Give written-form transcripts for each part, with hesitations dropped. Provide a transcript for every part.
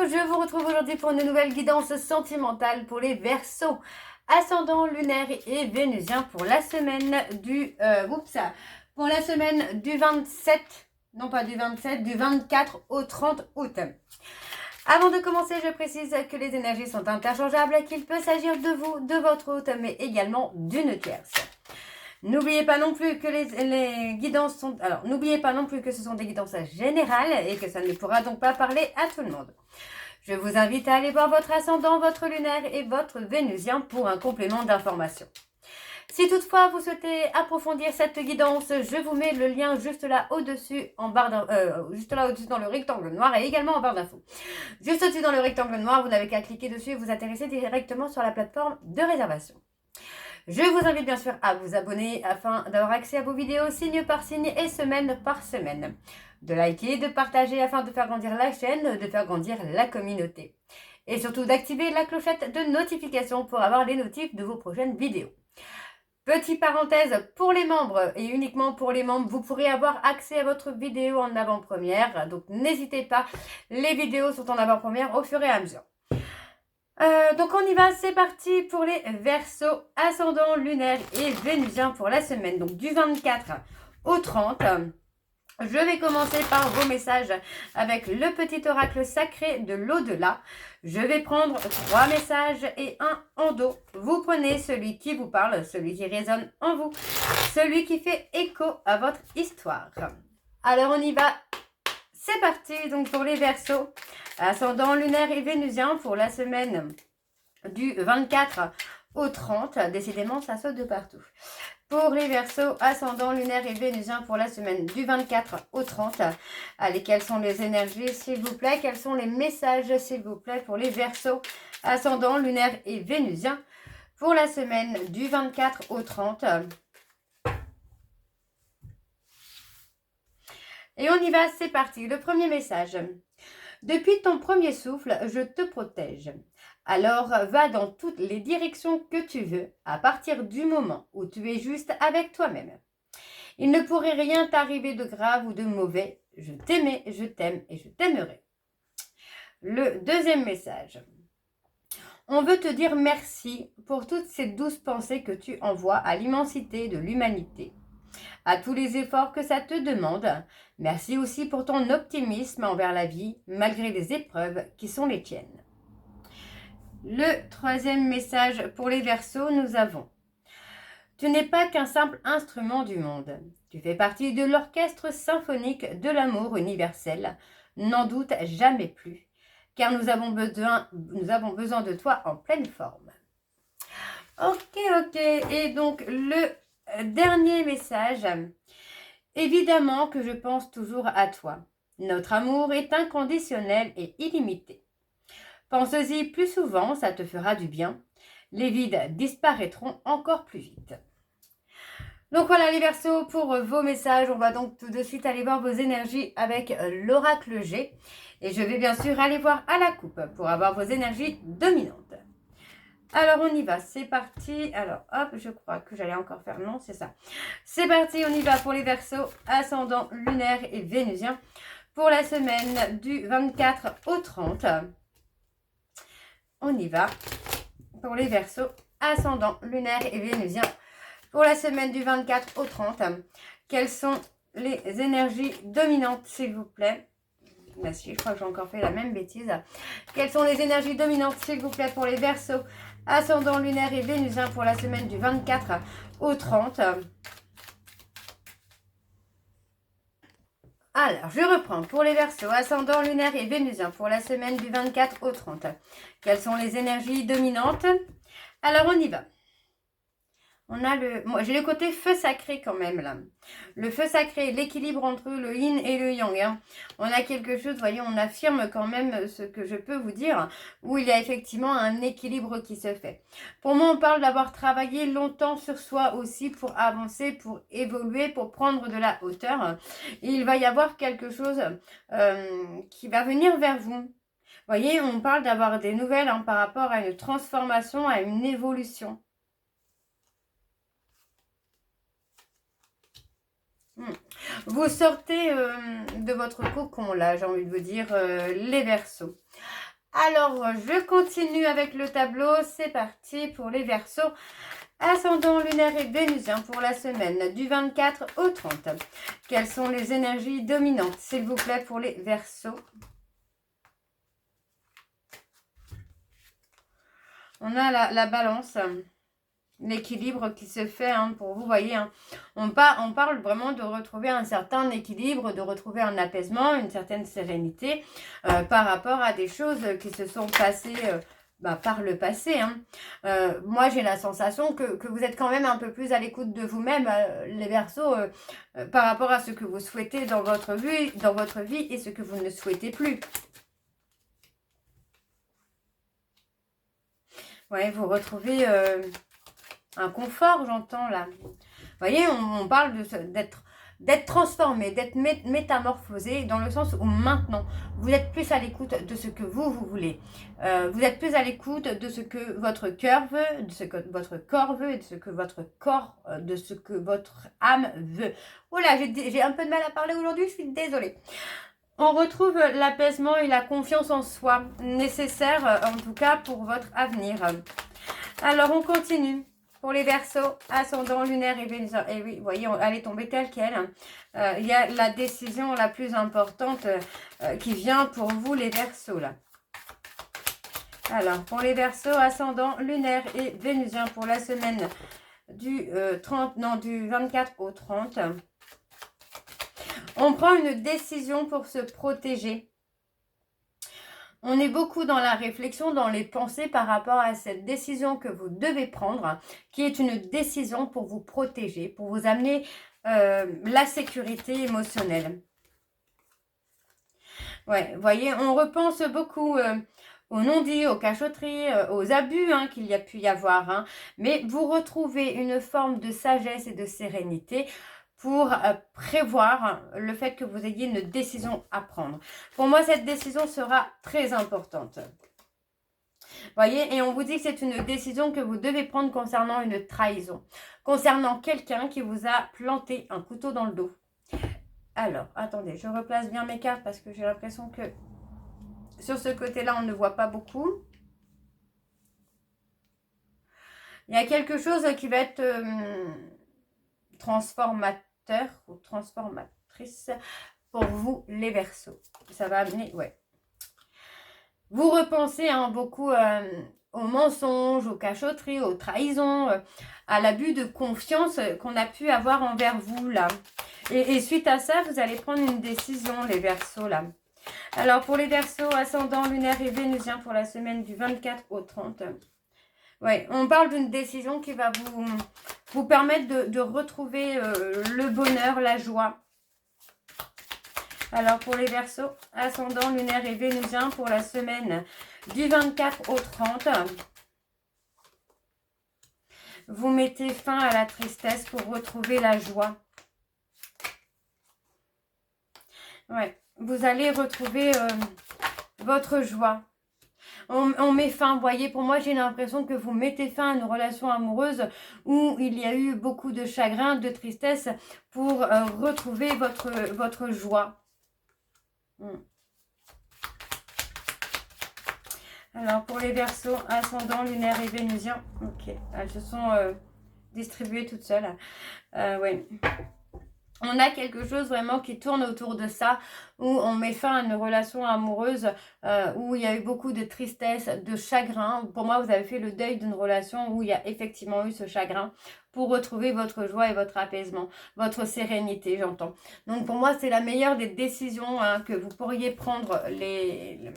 je vous retrouve aujourd'hui pour une nouvelle guidance sentimentale pour les Verseaux, ascendant lunaire et vénusien pour la semaine du pour la semaine du 27, non pas du 27, du 24 au 30 août. Avant de commencer, je précise que les énergies sont interchangeables, qu'il peut s'agir de vous, de votre hôte, mais également d'une tierce. N'oubliez pas non plus que les guidances sont... Alors, n'oubliez pas non plus que ce sont des guidances générales et que ça ne pourra donc pas parler à tout le monde. Je vous invite à aller voir votre ascendant, votre lunaire et votre vénusien pour un complément d'information. Si toutefois vous souhaitez approfondir cette guidance, je vous mets le lien juste là au-dessus, juste là au-dessus dans le rectangle noir et également en barre d'infos. Juste au-dessus dans le rectangle noir, vous n'avez qu'à cliquer dessus et vous intéresser directement sur la plateforme de réservation. Je vous invite bien sûr à vous abonner afin d'avoir accès à vos vidéos signe par signe et semaine par semaine. De liker, de partager afin de faire grandir la chaîne, de faire grandir la communauté. Et surtout d'activer la clochette de notification pour avoir les notifs de vos prochaines vidéos. Petite parenthèse, pour les membres et uniquement pour les membres, vous pourrez avoir accès à votre vidéo en avant-première. Donc n'hésitez pas, les vidéos sont en avant-première au fur et à mesure. Donc on y va, c'est parti pour les Verseaux, ascendant lunaire et vénusien pour la semaine, donc du 24 au 30. Je vais commencer par vos messages avec le petit oracle sacré de l'au-delà. Je vais prendre 3 messages et un en dos. Vous prenez celui qui vous parle, celui qui résonne en vous, celui qui fait écho à votre histoire. Alors on y va. C'est parti donc pour les Verseaux, ascendant lunaire et vénusien pour la semaine du 24 au 30. Décidément, ça saute de partout. Pour les Verseaux, ascendant lunaire et vénusien pour la semaine du 24 au 30. Allez, quelles sont les énergies, s'il vous plaît? Quels sont les messages, s'il vous plaît, pour les Verseaux, ascendant lunaire et vénusien pour la semaine du 24 au 30? Et on y va, c'est parti. Le premier message. Depuis ton premier souffle, je te protège. Alors va dans toutes les directions que tu veux à partir du moment où tu es juste avec toi-même. Il ne pourrait rien t'arriver de grave ou de mauvais. Je t'aimais, je t'aime et je t'aimerai. Le deuxième message. On veut te dire merci pour toutes ces douces pensées que tu envoies à l'immensité de l'humanité. À tous les efforts que ça te demande. Merci aussi pour ton optimisme envers la vie, malgré les épreuves qui sont les tiennes. Le troisième message pour les Verseaux, nous avons: tu n'es pas qu'un simple instrument du monde. Tu fais partie de l'orchestre symphonique de l'amour universel. N'en doute jamais plus, car nous avons besoin de toi en pleine forme. Ok. Et donc, le dernier message. Évidemment que je pense toujours à toi. Notre amour est inconditionnel et illimité. Pense-y plus souvent, ça te fera du bien. Les vides disparaîtront encore plus vite. Donc voilà les Verseaux pour vos messages. On va donc tout de suite aller voir vos énergies avec l'oracle G. Et je vais bien sûr aller voir à la coupe pour avoir vos énergies dominantes. Alors on y va, c'est parti. Alors hop, je crois que j'allais encore faire non, c'est ça. C'est parti, on y va pour les Verseaux, ascendant lunaire et vénusien pour la semaine du 24 au 30. On y va pour les Verseaux, ascendant lunaire et vénusien pour la semaine du 24 au 30. Quelles sont les énergies dominantes, s'il vous plaît? Merci, je crois que j'ai encore fait la même bêtise. Quelles sont les énergies dominantes, s'il vous plaît, pour les Verseaux, ascendant lunaire et vénusien pour la semaine du 24 au 30? Alors, je reprends. Pour les Verseaux, ascendant lunaire et vénusien pour la semaine du 24 au 30. Quelles sont les énergies dominantes? Alors, on y va. On a moi j'ai le côté feu sacré quand même là. Le feu sacré, l'équilibre entre le yin et le yang. Hein. On a quelque chose, vous voyez, on affirme quand même ce que je peux vous dire, où il y a effectivement un équilibre qui se fait. Pour moi, on parle d'avoir travaillé longtemps sur soi aussi pour avancer, pour évoluer, pour prendre de la hauteur. Et il va y avoir quelque chose qui va venir vers vous. Vous voyez, on parle d'avoir des nouvelles hein, par rapport à une transformation, à une évolution. Vous sortez de votre cocon, là, j'ai envie de vous dire, les Verseaux. Alors, je continue avec le tableau. C'est parti pour les Verseaux. Ascendant lunaire et vénusien pour la semaine du 24 au 30. Quelles sont les énergies dominantes, s'il vous plaît, pour les Verseaux? On a la balance, l'équilibre qui se fait pour vous, voyez. On parle vraiment de retrouver un certain équilibre, de retrouver un apaisement, une certaine sérénité par rapport à des choses qui se sont passées par le passé. Moi, j'ai la sensation que vous êtes quand même un peu plus à l'écoute de vous-même, les Verseaux, par rapport à ce que vous souhaitez dans votre vie et ce que vous ne souhaitez plus. Ouais, vous retrouvez un confort, j'entends là. Vous voyez, on parle d'être transformé, d'être métamorphosé, dans le sens où maintenant, vous êtes plus à l'écoute de ce que vous voulez. Vous êtes plus à l'écoute de ce que votre cœur veut, de ce que votre corps veut, de ce que votre corps, de ce que votre âme veut. Oula, j'ai un peu de mal à parler aujourd'hui, je suis désolée. On retrouve l'apaisement et la confiance en soi, nécessaire en tout cas pour votre avenir. Alors, on continue. Pour les Verseaux, ascendant lunaire et vénusien. Et oui, vous voyez, elle est tombée telle qu'elle. Il y a la décision la plus importante qui vient pour vous, les Verseaux, là. Alors, pour les Verseaux, ascendant lunaire et vénusien pour la semaine du 24 au 30. On prend une décision pour se protéger. On est beaucoup dans la réflexion, dans les pensées par rapport à cette décision que vous devez prendre, qui est une décision pour vous protéger, pour vous amener la sécurité émotionnelle. Ouais, vous voyez, on repense beaucoup aux non-dits, aux cachotteries, aux abus qu'il y a pu y avoir. Mais vous retrouvez une forme de sagesse et de sérénité pour prévoir le fait que vous ayez une décision à prendre. Pour moi, cette décision sera très importante. Voyez, et on vous dit que c'est une décision que vous devez prendre concernant une trahison, concernant quelqu'un qui vous a planté un couteau dans le dos. Alors, attendez, je replace bien mes cartes parce que j'ai l'impression que sur ce côté-là, on ne voit pas beaucoup. Il y a quelque chose qui va être transformateur ou transformatrice pour vous, les Verseaux. Ça va amener, ouais. Vous repensez beaucoup aux mensonges, aux cachotteries, aux trahisons, à l'abus de confiance qu'on a pu avoir envers vous, là. Et suite à ça, vous allez prendre une décision, les Verseaux, là. Alors, pour les Verseaux, ascendant lunaire et vénusien pour la semaine du 24 au 30. Ouais, on parle d'une décision qui va vous permettre de retrouver le bonheur, la joie. Alors, pour les Verseaux, ascendant lunaire et vénusien pour la semaine du 24 au 30. Vous mettez fin à la tristesse pour retrouver la joie. Ouais, vous allez retrouver votre joie. On met fin, vous voyez, pour moi j'ai l'impression que vous mettez fin à une relation amoureuse où il y a eu beaucoup de chagrin, de tristesse pour retrouver votre joie. Alors pour les Verseaux, ascendant, lunaire et vénusien, ok, elles se sont distribuées toutes seules. Oui. On a quelque chose vraiment qui tourne autour de ça, où on met fin à une relation amoureuse, où il y a eu beaucoup de tristesse, de chagrin. Pour moi, vous avez fait le deuil d'une relation où il y a effectivement eu ce chagrin pour retrouver votre joie et votre apaisement, votre sérénité, j'entends. Donc pour moi, c'est la meilleure des décisions que vous pourriez prendre, les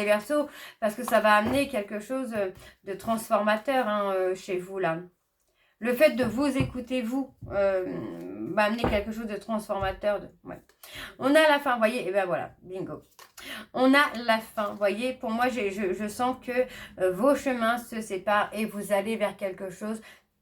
Verseaux, parce que ça va amener quelque chose de transformateur chez vous, là. Le fait de vous écouter, vous, va amener quelque chose de transformateur. Ouais. On a la fin, vous voyez, et ben voilà, bingo. On a la fin, vous voyez, pour moi, je sens que vos chemins se séparent et vous allez vers quelque chose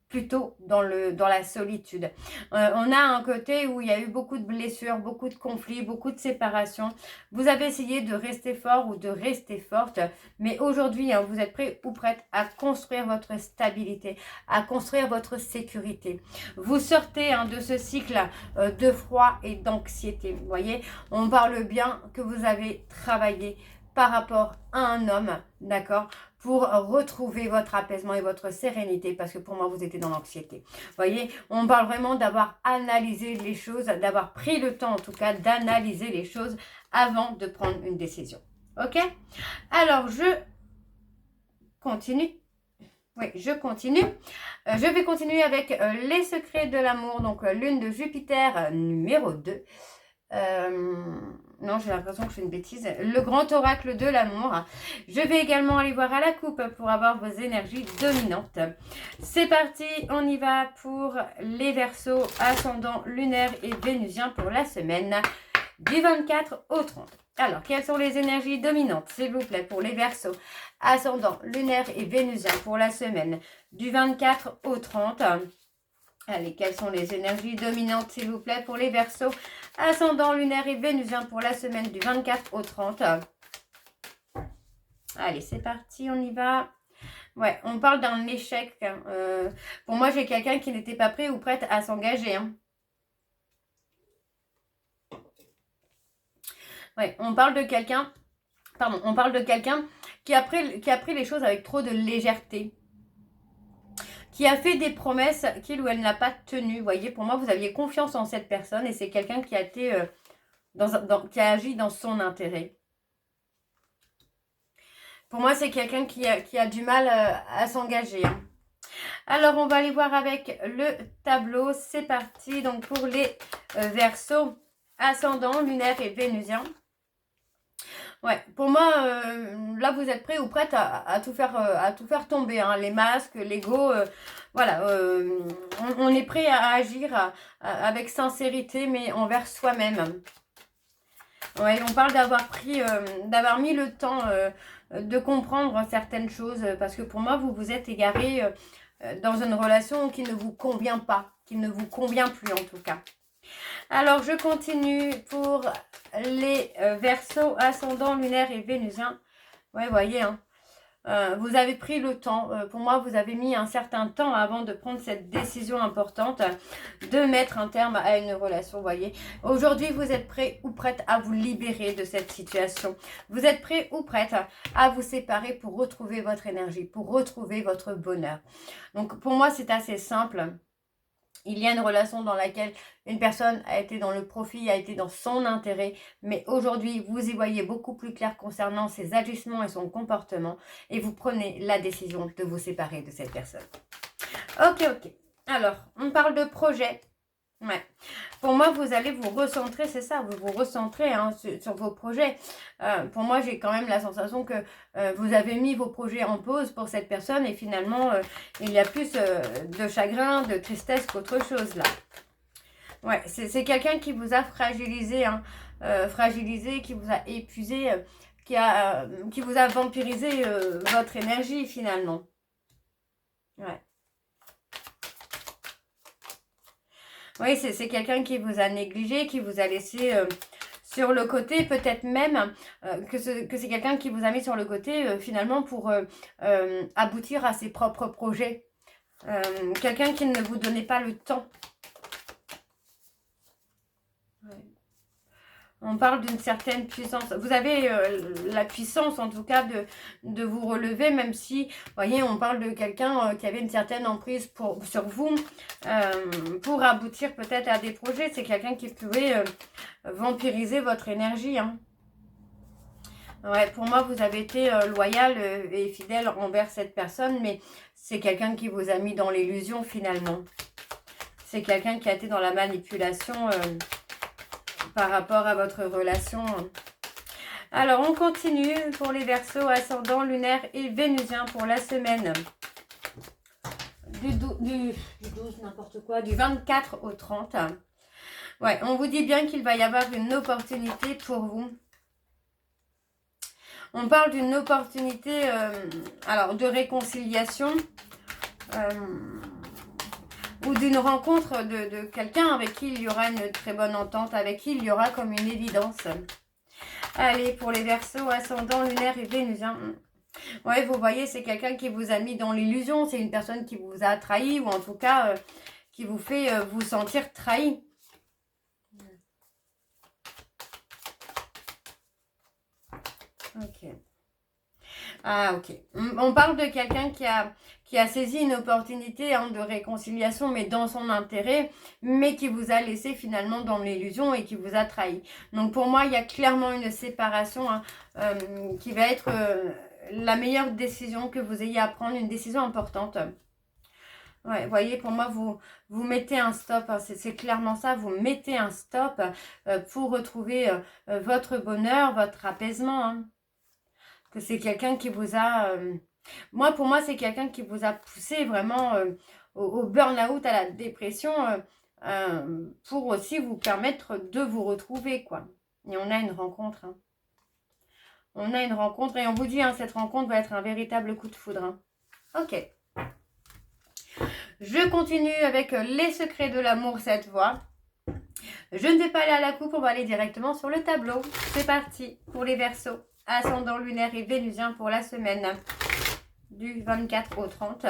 plutôt dans la solitude. On a un côté où il y a eu beaucoup de blessures, beaucoup de conflits, beaucoup de séparations. Vous avez essayé de rester fort ou de rester forte, mais aujourd'hui, vous êtes prêt ou prête à construire votre stabilité, à construire votre sécurité. Vous sortez de ce cycle de froid et d'anxiété. Vous voyez, on parle bien que vous avez travaillé par rapport à un homme, d'accord, pour retrouver votre apaisement et votre sérénité, parce que pour moi, vous étiez dans l'anxiété. Vous voyez, on parle vraiment d'avoir analysé les choses, d'avoir pris le temps, en tout cas, d'analyser les choses avant de prendre une décision. Ok? Alors, je continue. Oui, je continue. Je vais continuer avec les secrets de l'amour, donc lune de Jupiter numéro 2. Non, j'ai l'impression que je fais une bêtise. Le grand oracle de l'amour. Je vais également aller voir à la coupe pour avoir vos énergies dominantes. C'est parti, on y va pour les Verseaux, ascendant lunaire et vénusien pour la semaine du 24 au 30. Alors, quelles sont les énergies dominantes, s'il vous plaît, pour les Verseaux, ascendant lunaire et vénusien pour la semaine du 24 au 30. Allez, quelles sont les énergies dominantes, s'il vous plaît, pour les Verseaux, ascendant lunaire et vénusien pour la semaine du 24 au 30. Allez, c'est parti, on y va. Ouais, on parle d'un échec. Pour moi, j'ai quelqu'un qui n'était pas prêt ou prête à s'engager. Ouais, on parle de quelqu'un, qui a pris les choses avec trop de légèreté, qui a fait des promesses qu'il ou elle n'a pas tenues. Vous voyez, pour moi, vous aviez confiance en cette personne et c'est quelqu'un qui a été qui a agi dans son intérêt. Pour moi, c'est quelqu'un qui a du mal à s'engager. Alors, on va aller voir avec le tableau. C'est parti. Donc, pour les Verseaux, ascendant, lunaire et vénusien. Ouais, pour moi, là, vous êtes prêts ou prêtes à tout faire tomber. Hein, les masques, l'ego, voilà. On est prêt à agir avec sincérité, mais envers soi-même. Ouais, on parle d'avoir mis le temps de comprendre certaines choses. Parce que pour moi, vous vous êtes égaré dans une relation qui ne vous convient pas. Qui ne vous convient plus, en tout cas. Alors, je continue pour les Verseaux, ascendant, lunaire et vénusien. Ouais, vous voyez, hein, vous avez pris le temps. Pour moi, vous avez mis un certain temps avant de prendre cette décision importante de mettre un terme à une relation, vous voyez. Aujourd'hui, vous êtes prêt ou prête à vous libérer de cette situation. Vous êtes prêt ou prête à vous séparer pour retrouver votre énergie, pour retrouver votre bonheur. Donc, pour moi, c'est assez simple. Il y a une relation dans laquelle une personne a été dans le profit, a été dans son intérêt, mais aujourd'hui, vous y voyez beaucoup plus clair concernant ses agissements et son comportement, et vous prenez la décision de vous séparer de cette personne. Ok. Alors, on parle de projet. Ouais. Pour moi, vous allez vous recentrer, c'est ça, vous vous recentrez sur vos projets. Pour moi, j'ai quand même la sensation que vous avez mis vos projets en pause pour cette personne et finalement, il y a plus de chagrin, de tristesse qu'autre chose là. Ouais, c'est quelqu'un qui vous a fragilisé, qui vous a épuisé, qui vous a vampirisé votre énergie finalement. Ouais. Oui, c'est quelqu'un qui vous a négligé, qui vous a laissé sur le côté, peut-être même que c'est quelqu'un qui vous a mis sur le côté finalement pour aboutir à ses propres projets. Quelqu'un qui ne vous donnait pas le temps. Ouais. On parle d'une certaine puissance. Vous avez la puissance, en tout cas, de vous relever, même si, vous voyez, on parle de quelqu'un qui avait une certaine emprise sur vous, pour aboutir peut-être à des projets. C'est quelqu'un qui pouvait vampiriser votre énergie. Hein. Ouais, pour moi, vous avez été loyal et fidèle envers cette personne, mais c'est quelqu'un qui vous a mis dans l'illusion, finalement. C'est quelqu'un qui a été dans la manipulation par rapport à votre relation. Alors, on continue pour les Verseaux, ascendant, lunaire et vénusien pour la semaine du 12, n'importe quoi, du 24 au 30. Ouais, on vous dit bien qu'il va y avoir une opportunité pour vous. On parle d'une opportunité alors de réconciliation ou d'une rencontre de quelqu'un avec qui il y aura une très bonne entente, avec qui il y aura comme une évidence. Allez, pour les Verseaux, ascendant, lunaire et vénusien. Ouais, vous voyez, c'est quelqu'un qui vous a mis dans l'illusion. C'est une personne qui vous a trahi ou en tout cas qui vous fait vous sentir trahi. Ok. Ah, ok. On parle de quelqu'un qui a saisi une opportunité de réconciliation, mais dans son intérêt, mais qui vous a laissé finalement dans l'illusion et qui vous a trahi. Donc pour moi, il y a clairement une séparation qui va être la meilleure décision que vous ayez à prendre, une décision importante. Ouais, vous voyez, pour moi, vous mettez un stop, c'est clairement ça, vous mettez un stop pour retrouver votre bonheur, votre apaisement. Hein. Que c'est quelqu'un qui vous a... pour moi, c'est quelqu'un qui vous a poussé vraiment au burn-out, à la dépression, pour aussi vous permettre de vous retrouver, quoi. Et on a une rencontre. Hein. On a une rencontre et on vous dit, cette rencontre va être un véritable coup de foudre. Hein. Ok. Je continue avec les secrets de l'amour cette fois. Je ne vais pas aller à la coupe, on va aller directement sur le tableau. C'est parti pour les Verseaux. Ascendant lunaire et vénusien pour la semaine du 24 au 30.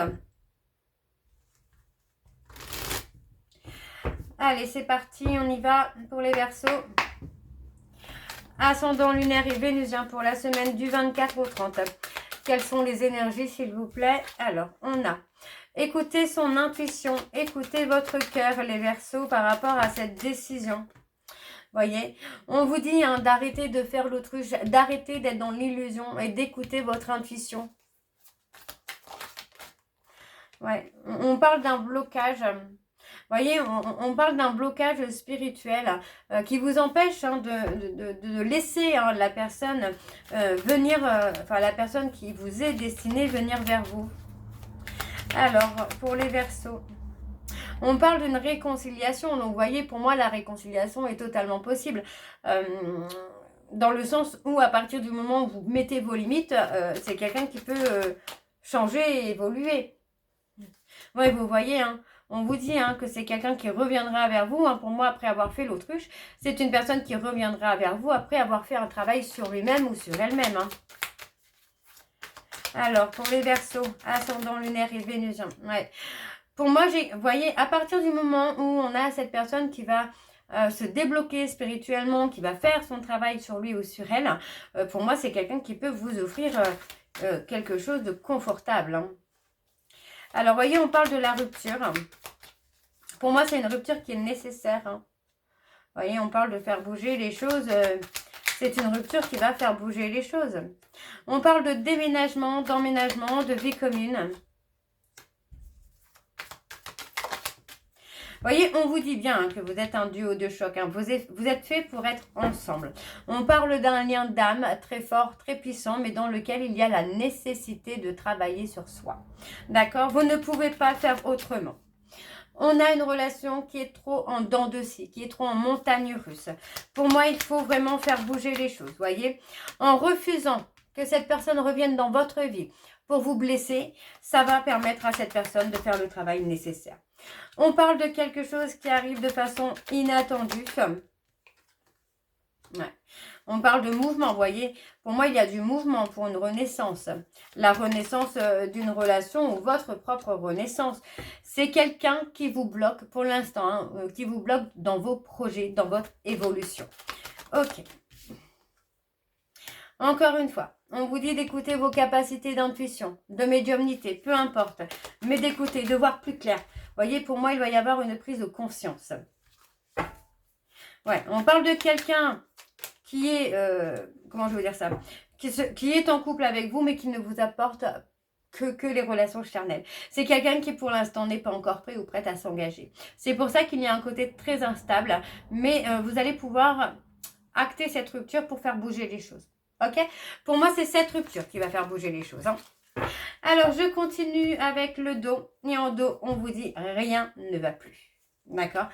Allez, c'est parti, on y va pour les Verseaux. Ascendant lunaire et vénusien pour la semaine du 24 au 30. Quelles sont les énergies, s'il vous plaît? Alors, on a écoutez son intuition, écoutez votre cœur, les Verseaux, par rapport à cette décision. Voyez, on vous dit d'arrêter de faire l'autruche, d'arrêter d'être dans l'illusion et d'écouter votre intuition. Ouais, on parle d'un blocage. Voyez, on parle d'un blocage spirituel qui vous empêche de laisser la personne venir, la personne qui vous est destinée venir vers vous. Alors, pour les Verseaux. On parle d'une réconciliation, donc vous voyez, pour moi, la réconciliation est totalement possible. Dans le sens où, à partir du moment où vous mettez vos limites, c'est quelqu'un qui peut changer et évoluer. Oui, vous voyez, on vous dit que c'est quelqu'un qui reviendra vers vous. Pour moi, après avoir fait l'autruche, c'est une personne qui reviendra vers vous après avoir fait un travail sur lui-même ou sur elle-même. Alors, pour les Verseaux, ascendant lunaire et vénusien, ouais. Pour moi, vous voyez, à partir du moment où on a cette personne qui va se débloquer spirituellement, qui va faire son travail sur lui ou sur elle, pour moi, c'est quelqu'un qui peut vous offrir quelque chose de confortable. Hein. Alors, voyez, on parle de la rupture. Pour moi, c'est une rupture qui est nécessaire. Hein. Voyez, on parle de faire bouger les choses. C'est une rupture qui va faire bouger les choses. On parle de déménagement, d'emménagement, de vie commune. Voyez, on vous dit bien que vous êtes un duo de choc. Vous êtes fait pour être ensemble. On parle d'un lien d'âme très fort, très puissant, mais dans lequel il y a la nécessité de travailler sur soi. D'accord? Vous ne pouvez pas faire autrement. On a une relation qui est trop en dents de scie, qui est trop en montagne russe. Pour moi, il faut vraiment faire bouger les choses, voyez? En refusant que cette personne revienne dans votre vie pour vous blesser, ça va permettre à cette personne de faire le travail nécessaire. On parle de quelque chose qui arrive de façon inattendue. Ouais. On parle de mouvement, vous voyez. Pour moi, il y a du mouvement pour une renaissance. La renaissance d'une relation ou votre propre renaissance. C'est quelqu'un qui vous bloque pour l'instant, qui vous bloque dans vos projets, dans votre évolution. Ok. Encore une fois, on vous dit d'écouter vos capacités d'intuition, de médiumnité, peu importe. Mais d'écouter, de voir plus clair. Voyez, pour moi, il va y avoir une prise de conscience. Ouais, on parle de quelqu'un qui est, comment je veux dire ça, qui est en couple avec vous, mais qui ne vous apporte que les relations charnelles. C'est quelqu'un qui, pour l'instant, n'est pas encore prêt ou prête à s'engager. C'est pour ça qu'il y a un côté très instable, mais vous allez pouvoir acter cette rupture pour faire bouger les choses. Ok? Pour moi, c'est cette rupture qui va faire bouger les choses. Alors, je continue avec le dos. Et en dos, on vous dit rien ne va plus. D'accord?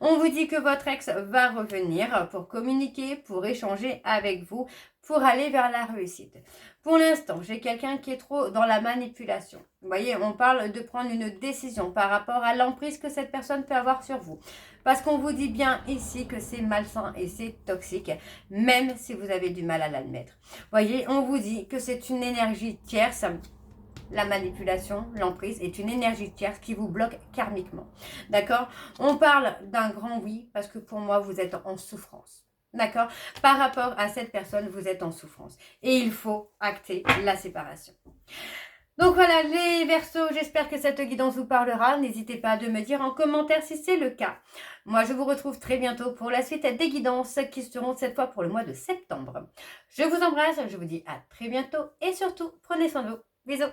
On vous dit que votre ex va revenir pour communiquer, pour échanger avec vous, pour aller vers la réussite. Pour l'instant, j'ai quelqu'un qui est trop dans la manipulation. Vous voyez, on parle de prendre une décision par rapport à l'emprise que cette personne peut avoir sur vous. Parce qu'on vous dit bien ici que c'est malsain et c'est toxique, même si vous avez du mal à l'admettre. Vous voyez, on vous dit que c'est une énergie tierce. La manipulation, l'emprise est une énergie tierce qui vous bloque karmiquement. D'accord? On parle d'un grand oui parce que pour moi, vous êtes en souffrance. D'accord? Par rapport à cette personne, vous êtes en souffrance. Et il faut acter la séparation. Donc voilà, les Verseaux, j'espère que cette guidance vous parlera. N'hésitez pas à me dire en commentaire si c'est le cas. Moi, je vous retrouve très bientôt pour la suite des guidances qui seront cette fois pour le mois de septembre. Je vous embrasse, je vous dis à très bientôt et surtout, prenez soin de vous. Bisous!